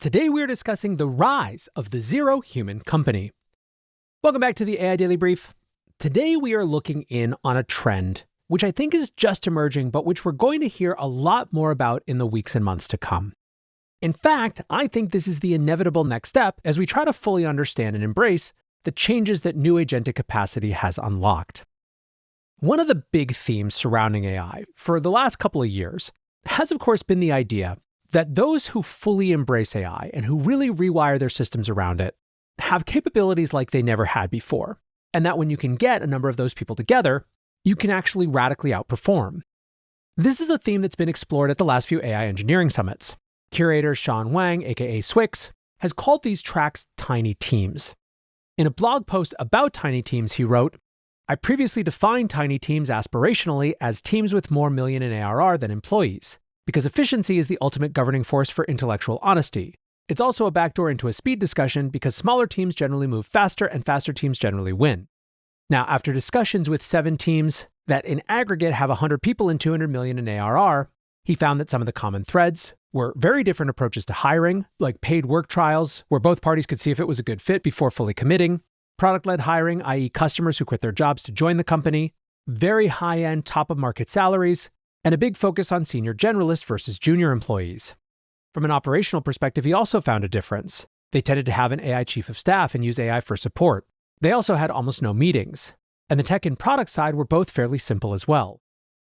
Today we are discussing the rise of the zero-human company. Welcome back to the AI Daily Brief. Today we are looking in on a trend, which I think is just emerging, but which we're going to hear a lot more about in the weeks and months to come. In fact, I think this is the inevitable next step as we try to fully understand and embrace the changes that new agentic capacity has unlocked. One of the big themes surrounding AI for the last couple of years has, of course, been the idea that those who fully embrace AI and who really rewire their systems around it have capabilities like they never had before, and that when you can get a number of those people together, you can actually radically outperform. This is a theme that's been explored at the last few AI engineering summits. Curator Sean Wang, aka Swix, has called these tracks tiny teams. In a blog post about tiny teams, he wrote, "I previously defined tiny teams aspirationally as teams with more million in ARR than employees, because efficiency is the ultimate governing force for intellectual honesty. It's also a backdoor into a speed discussion because smaller teams generally move faster and faster teams generally win." Now, after discussions with 7 teams that in aggregate have 100 people and 200 million in ARR, he found that some of the common threads were very different approaches to hiring, like paid work trials, where both parties could see if it was a good fit before fully committing, product-led hiring, i.e. customers who quit their jobs to join the company, very high-end top-of-market salaries, and a big focus on senior generalists versus junior employees. From an operational perspective, he also found a difference. They tended to have an AI chief of staff and use AI for support. They also had almost no meetings. And the tech and product side were both fairly simple as well.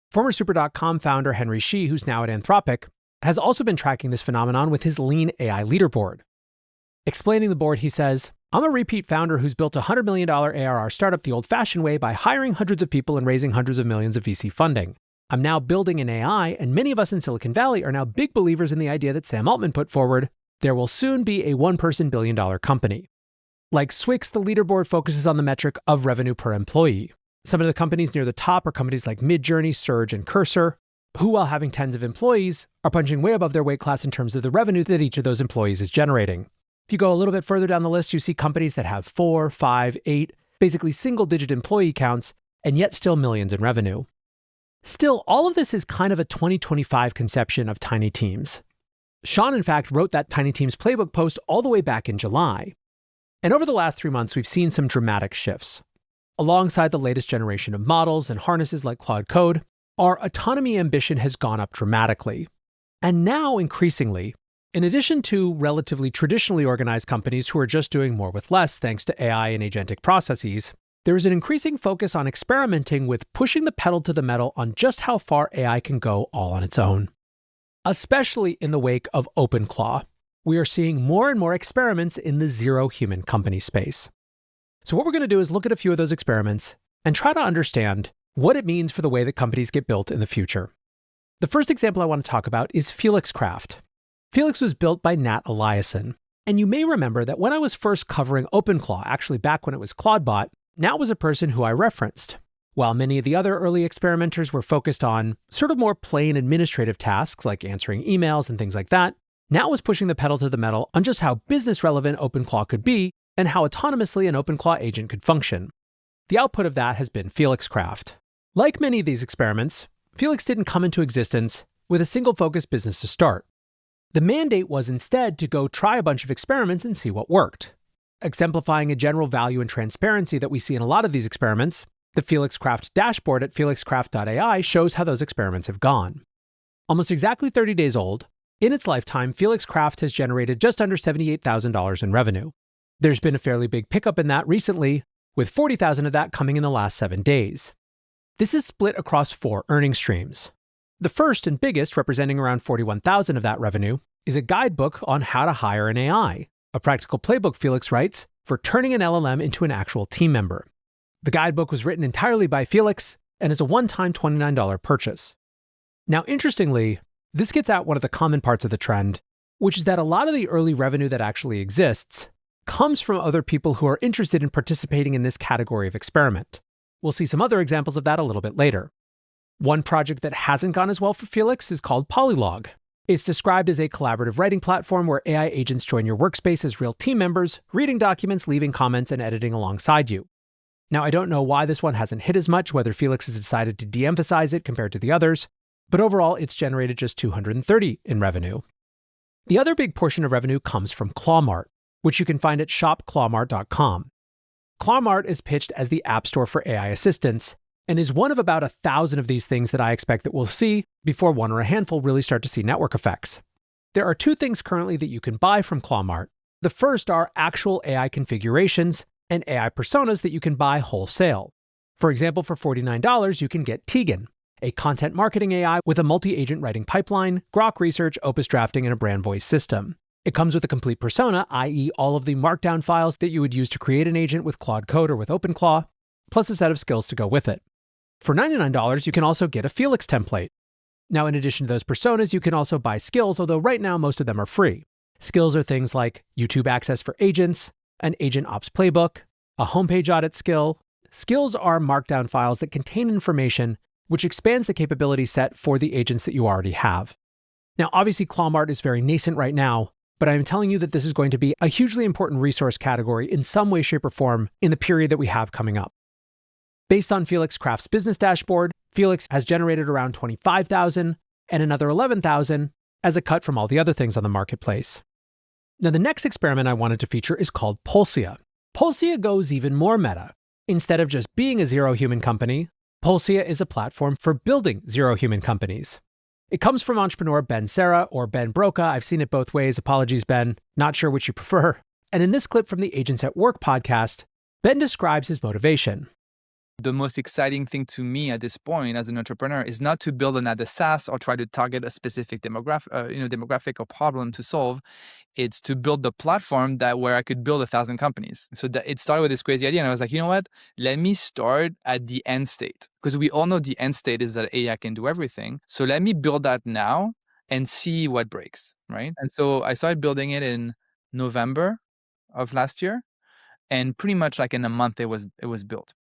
Former Super.com founder Henry Shih, who's now at Anthropic, has also been tracking this phenomenon with his Lean AI leaderboard. Explaining the board, he says, "I'm a repeat founder who's built a $100 million ARR startup the old-fashioned way by hiring hundreds of people and raising hundreds of millions of VC funding. I'm now building an AI, and many of us in Silicon Valley are now big believers in the idea that Sam Altman put forward. There will soon be a one-person billion-dollar company." Like Swix, the leaderboard focuses on the metric of revenue per employee. Some of the companies near the top are companies like Midjourney, Surge, and Cursor, who, while having tens of employees, are punching way above their weight class in terms of the revenue that each of those employees is generating. If you go a little bit further down the list, you see companies that have 4, 5, 8, basically single-digit employee counts, and yet still millions in revenue. Still, all of this is kind of a 2025 conception of tiny teams. Sean, in fact, wrote that Tiny Teams playbook post all the way back in July. And over the last 3 months, we've seen some dramatic shifts. Alongside the latest generation of models and harnesses like Claude Code, our autonomy ambition has gone up dramatically. And now, increasingly, in addition to relatively traditionally organized companies who are just doing more with less thanks to AI and agentic processes, there is an increasing focus on experimenting with pushing the pedal to the metal on just how far AI can go all on its own. Especially in the wake of OpenClaw, we are seeing more and more experiments in the zero-human company space. So what we're going to do is look at a few of those experiments and try to understand what it means for the way that companies get built in the future. The first example I want to talk about is Felix Craft. Felix was built by Nat Eliason. And you may remember that when I was first covering OpenClaw, actually back when it was ClawBot, Nat was a person who I referenced. While many of the other early experimenters were focused on sort of more plain administrative tasks like answering emails and things like that, Nat was pushing the pedal to the metal on just how business-relevant OpenClaw could be and how autonomously an OpenClaw agent could function. The output of that has been Felix Craft. Like many of these experiments, Felix didn't come into existence with a single-focused business to start. The mandate was instead to go try a bunch of experiments and see what worked. Exemplifying a general value and transparency that we see in a lot of these experiments, the Felix Craft dashboard at felixcraft.ai shows how those experiments have gone. Almost exactly 30 days old, in its lifetime, Felix Craft has generated just under $78,000 in revenue. There's been a fairly big pickup in that recently, with 40,000 of that coming in the last 7 days. This is split across 4 earning streams. The first and biggest, representing around 41,000 of that revenue, is a guidebook on how to hire an AI, a practical playbook, Felix writes, for turning an LLM into an actual team member. The guidebook was written entirely by Felix and is a one-time $29 purchase. Now, interestingly, this gets at one of the common parts of the trend, which is that a lot of the early revenue that actually exists comes from other people who are interested in participating in this category of experiment. We'll see some other examples of that a little bit later. One project that hasn't gone as well for Felix is called Polylog. It's described as a collaborative writing platform where AI agents join your workspace as real team members, reading documents, leaving comments, and editing alongside you. Now, I don't know why this one hasn't hit as much, whether Felix has decided to de-emphasize it compared to the others, but overall, it's generated just $230 in revenue. The other big portion of revenue comes from ClawMart, which you can find at shopclawmart.com. ClawMart is pitched as the App Store for AI assistants and is one of about 1,000 of these things that I expect that we'll see before one or a handful really start to see network effects. There are 2 things currently that you can buy from ClawMart. The first are actual AI configurations and AI personas that you can buy wholesale. For example, for $49, you can get Tegan, a content marketing AI with a multi-agent writing pipeline, Grok research, Opus drafting, and a brand voice system. It comes with a complete persona, i.e. all of the markdown files that you would use to create an agent with Claude Code or with OpenClaw, plus a set of skills to go with it. For $99, you can also get a Felix template. Now, in addition to those personas, you can also buy skills, although right now most of them are free. Skills are things like YouTube access for agents, an agent ops playbook, a homepage audit skill. Skills are markdown files that contain information which expands the capability set for the agents that you already have. Now, obviously, ClawMart is very nascent right now, but I'm telling you that this is going to be a hugely important resource category in some way, shape, or form in the period that we have coming up. Based on Felix Craft's business dashboard, Felix has generated around $25,000 and another $11,000 as a cut from all the other things on the marketplace. Now, the next experiment I wanted to feature is called Pulsia. Pulsia goes even more meta. Instead of just being a zero-human company, Pulsia is a platform for building zero-human companies. It comes from entrepreneur Ben Serra or Ben Broca. I've seen it both ways. Apologies, Ben. Not sure which you prefer. And in this clip from the Agents at Work podcast, Ben describes his motivation. The most exciting thing to me at this point as an entrepreneur is not to build another SaaS or try to target a specific demographic or problem to solve. It's to build the platform where I could build 1,000 companies. So it started with this crazy idea, and I was like, you know what? Let me start at the end state, because we all know the end state is that AI can do everything. So let me build that now and see what breaks, right? And so I started building it in November of last year, and pretty much like in a month it was built.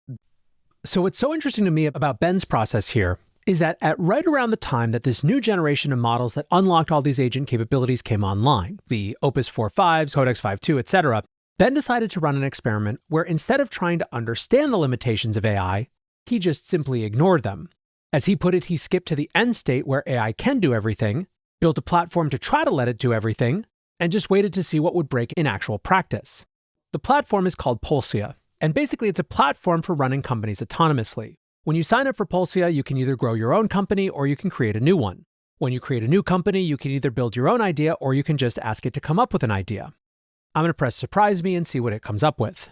So what's so interesting to me about Ben's process here is that at right around the time that this new generation of models that unlocked all these agent capabilities came online, the Opus 4.5s, Codex 5.2, etc., Ben decided to run an experiment where instead of trying to understand the limitations of AI, he just simply ignored them. As he put it, he skipped to the end state where AI can do everything, built a platform to try to let it do everything, and just waited to see what would break in actual practice. The platform is called Pulsia. And basically, it's a platform for running companies autonomously. When you sign up for Pulsia, you can either grow your own company or you can create a new one. When you create a new company, you can either build your own idea or you can just ask it to come up with an idea. I'm going to press Surprise Me and see what it comes up with.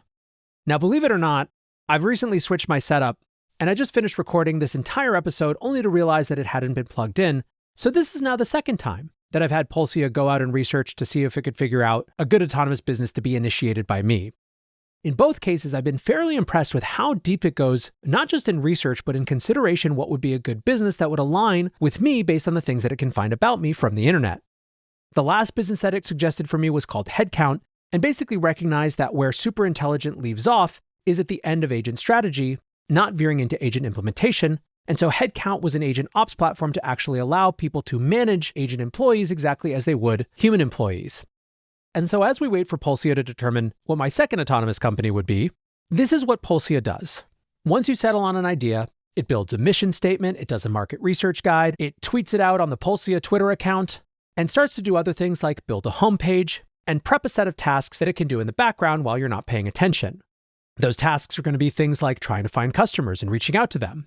Now, believe it or not, I've recently switched my setup, and I just finished recording this entire episode only to realize that it hadn't been plugged in. So this is now the second time that I've had Pulsia go out and research to see if it could figure out a good autonomous business to be initiated by me. In both cases, I've been fairly impressed with how deep it goes, not just in research, but in consideration what would be a good business that would align with me based on the things that it can find about me from the internet. The last business that it suggested for me was called Headcount, and basically recognized that where superintelligent leaves off is at the end of agent strategy, not veering into agent implementation. And so Headcount was an agent ops platform to actually allow people to manage agent employees exactly as they would human employees. And so as we wait for Pulsia to determine what my second autonomous company would be, this is what Pulsia does. Once you settle on an idea, it builds a mission statement, it does a market research guide, it tweets it out on the Pulsia Twitter account, and starts to do other things like build a homepage and prep a set of tasks that it can do in the background while you're not paying attention. Those tasks are going to be things like trying to find customers and reaching out to them.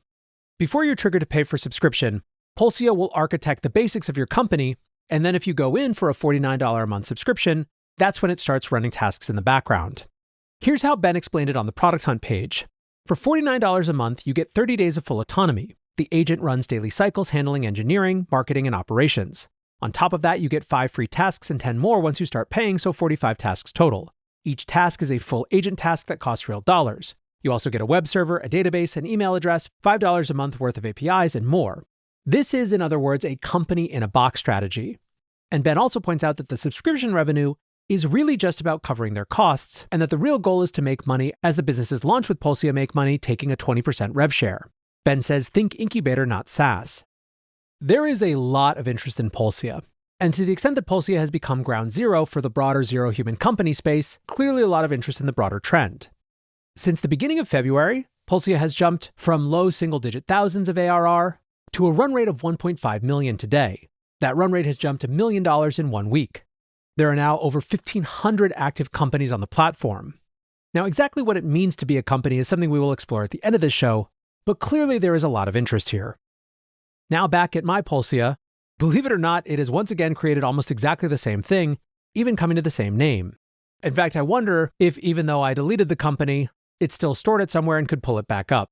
Before you're triggered to pay for subscription, Pulsia will architect the basics of your company, and then if you go in for a $49 a month subscription, that's when it starts running tasks in the background. Here's how Ben explained it on the Product Hunt page. For $49 a month, you get 30 days of full autonomy. The agent runs daily cycles handling engineering, marketing, and operations. On top of that, you get 5 free tasks and 10 more once you start paying, so 45 tasks total. Each task is a full agent task that costs real dollars. You also get a web server, a database, an email address, $5 a month worth of APIs, and more. This is, in other words, a company-in-a-box strategy. And Ben also points out that the subscription revenue is really just about covering their costs, and that the real goal is to make money as the businesses launched with Pulsia make money, taking a 20% rev share. Ben says, think incubator, not SaaS. There is a lot of interest in Pulsia, and to the extent that Pulsia has become ground zero for the broader zero-human company space, clearly a lot of interest in the broader trend. Since the beginning of February, Pulsia has jumped from low single-digit thousands of ARR to a run rate of 1.5 million today. That run rate has jumped $1 million in 1 week. There are now over 1,500 active companies on the platform. Now, exactly what it means to be a company is something we will explore at the end of this show, but clearly there is a lot of interest here. Now back at my Pulsia, believe it or not, it has once again created almost exactly the same thing, even coming to the same name. In fact, I wonder if even though I deleted the company, it's still stored it somewhere and could pull it back up.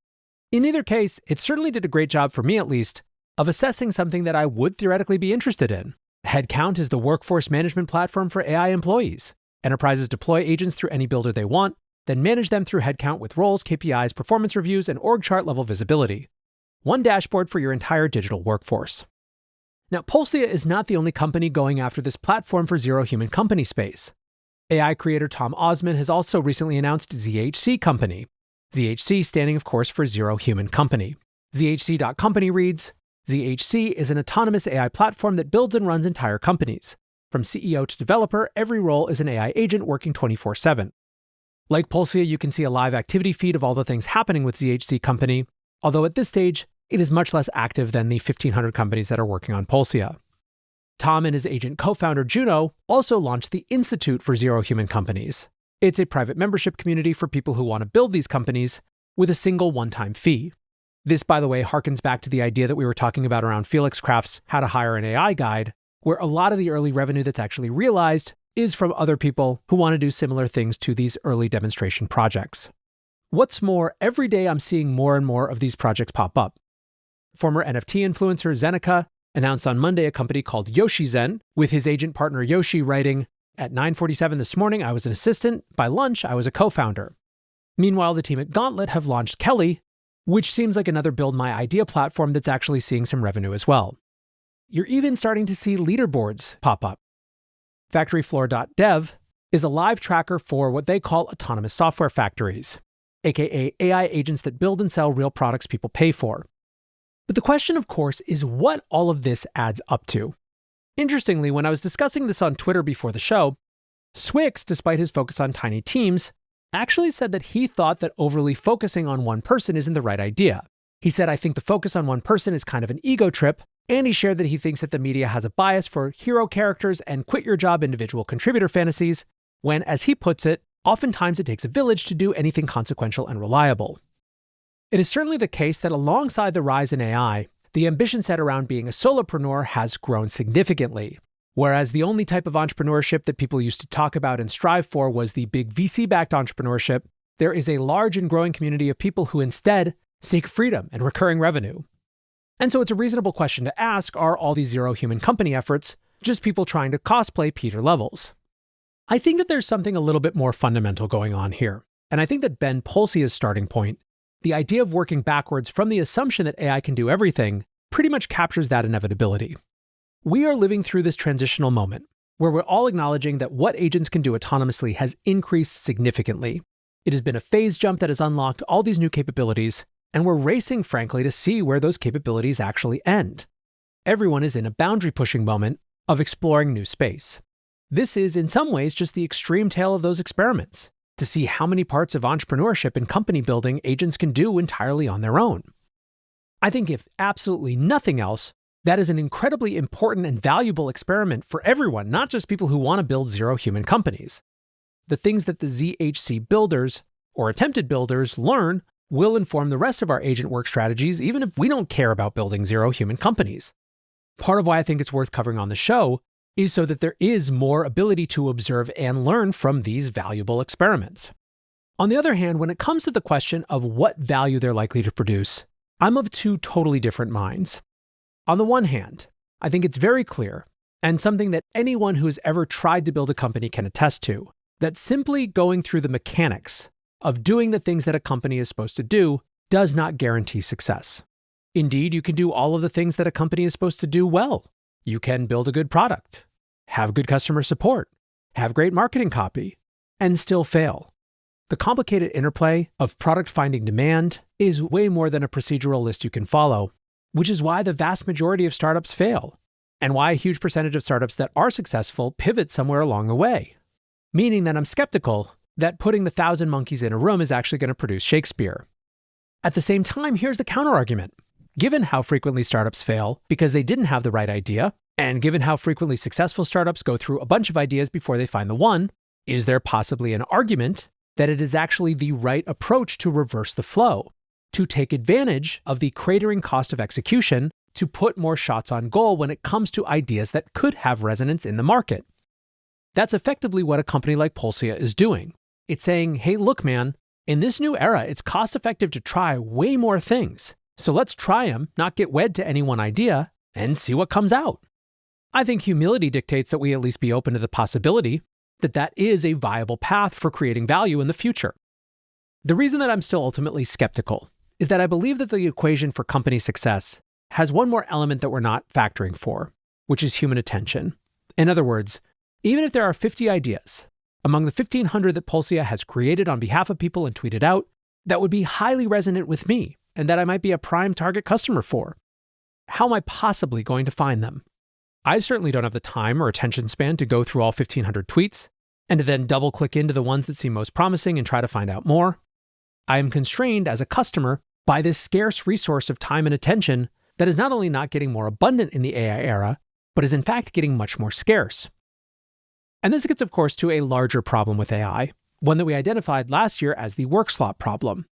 In either case, it certainly did a great job for me at least, of assessing something that I would theoretically be interested in. Headcount is the workforce management platform for AI employees. Enterprises deploy agents through any builder they want, then manage them through headcount with roles, KPIs, performance reviews, and org chart level visibility. One dashboard for your entire digital workforce. Now, Pulsia is not the only company going after this platform for zero human company space. AI creator Tom Osman has also recently announced ZHC Company. ZHC standing, of course, for Zero Human Company. ZHC.company reads, ZHC is an autonomous AI platform that builds and runs entire companies. From CEO to developer, every role is an AI agent working 24/7. Like Pulsia, you can see a live activity feed of all the things happening with ZHC Company, although at this stage, it is much less active than the 1,500 companies that are working on Pulsia. Tom and his agent co-founder Juno also launched the Institute for Zero Human Companies. It's a private membership community for people who want to build these companies with a single one-time fee. This, by the way, harkens back to the idea that we were talking about around Felix Craft's How to Hire an AI guide, where a lot of the early revenue that's actually realized is from other people who want to do similar things to these early demonstration projects. What's more, every day I'm seeing more and more of these projects pop up. Former NFT influencer Zeneca announced on Monday a company called YoshiZen, with his agent partner Yoshi writing, "At 9:47 this morning, I was an assistant. By lunch, I was a co-founder." Meanwhile, the team at Gauntlet have launched Kelly, which seems like another Build My Idea platform that's actually seeing some revenue as well. You're even starting to see leaderboards pop up. FactoryFloor.dev is a live tracker for what they call autonomous software factories, aka AI agents that build and sell real products people pay for. But the question, of course, is what all of this adds up to. Interestingly, when I was discussing this on Twitter before the show, Swix, despite his focus on tiny teams, actually said that he thought that overly focusing on one person isn't the right idea. He said, "I think the focus on one person is kind of an ego trip," and he shared that he thinks that the media has a bias for hero characters and quit-your-job individual contributor fantasies, when, as he puts it, oftentimes it takes a village to do anything consequential and reliable. It is certainly the case that alongside the rise in AI, the ambition set around being a solopreneur has grown significantly. Whereas the only type of entrepreneurship that people used to talk about and strive for was the big VC-backed entrepreneurship, there is a large and growing community of people who instead seek freedom and recurring revenue. And so it's a reasonable question to ask, are all these zero human company efforts just people trying to cosplay Peter Levels? I think that there's something a little bit more fundamental going on here. And I think that Ben Pulsia's starting point, the idea of working backwards from the assumption that AI can do everything, pretty much captures that inevitability. We are living through this transitional moment where we're all acknowledging that what agents can do autonomously has increased significantly. It has been a phase jump that has unlocked all these new capabilities, and we're racing, frankly, to see where those capabilities actually end. Everyone is in a boundary-pushing moment of exploring new space. This is, in some ways, just the extreme tale of those experiments, to see how many parts of entrepreneurship and company building agents can do entirely on their own. I think if absolutely nothing else, that is an incredibly important and valuable experiment for everyone, not just people who want to build zero human companies. The things that the ZHC builders, or attempted builders, learn will inform the rest of our agent work strategies, even if we don't care about building zero human companies. Part of why I think it's worth covering on the show is so that there is more ability to observe and learn from these valuable experiments. On the other hand, when it comes to the question of what value they're likely to produce, I'm of two totally different minds. On the one hand, I think it's very clear, and something that anyone who has ever tried to build a company can attest to, that simply going through the mechanics of doing the things that a company is supposed to do does not guarantee success. Indeed, you can do all of the things that a company is supposed to do well. You can build a good product, have good customer support, have great marketing copy, and still fail. The complicated interplay of product finding demand is way more than a procedural list you can follow, which is why the vast majority of startups fail, and why a huge percentage of startups that are successful pivot somewhere along the way. Meaning that I'm skeptical that putting the 1,000 monkeys in a room is actually going to produce Shakespeare. At the same time, here's the counterargument. Given how frequently startups fail because they didn't have the right idea, And given how frequently successful startups go through a bunch of ideas before they find the one, is there possibly an argument that it is actually the right approach to reverse the flow, to take advantage of the cratering cost of execution, to put more shots on goal when it comes to ideas that could have resonance in the market? That's effectively what a company like Pulsia is doing. It's saying, hey, look, man, in this new era, it's cost-effective to try way more things. So let's try them, not get wed to any one idea, and see what comes out. I think humility dictates that we at least be open to the possibility that that is a viable path for creating value in the future. The reason that I'm still ultimately skeptical is that I believe that the equation for company success has one more element that we're not factoring for, which is human attention. In other words, even if there are 50 ideas among the 1,500 that Pulsia has created on behalf of people and tweeted out, that would be highly resonant with me and that I might be a prime target customer for, how am I possibly going to find them? I certainly don't have the time or attention span to go through all 1,500 tweets and to then double click into the ones that seem most promising and try to find out more. I am constrained as a customer by this scarce resource of time and attention that is not only not getting more abundant in the AI era, but is in fact getting much more scarce. And this gets, of course, to a larger problem with AI, one that we identified last year as the work slot problem.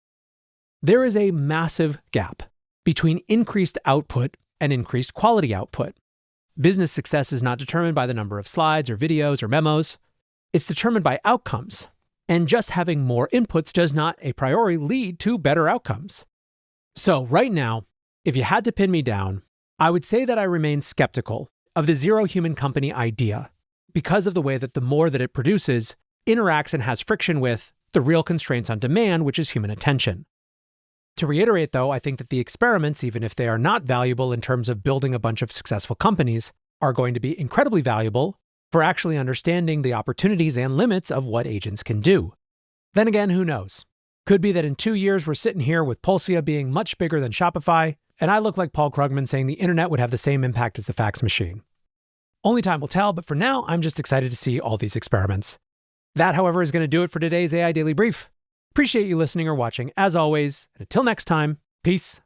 There is a massive gap between increased output and increased quality output. Business success is not determined by the number of slides or videos or memos. It's determined by outcomes. And just having more inputs does not a priori lead to better outcomes. So right now, if you had to pin me down, I would say that I remain skeptical of the zero human company idea because of the way that the more that it produces interacts and has friction with the real constraints on demand, which is human attention. To reiterate, though, I think that the experiments, even if they are not valuable in terms of building a bunch of successful companies, are going to be incredibly valuable for actually understanding the opportunities and limits of what agents can do. Then again, who knows? Could be that in 2 years, we're sitting here with Pulsia being much bigger than Shopify, and I look like Paul Krugman saying the internet would have the same impact as the fax machine. Only time will tell, but for now, I'm just excited to see all these experiments. That, however, is going to do it for today's AI Daily Brief. Appreciate you listening or watching, as always. And until next time, peace.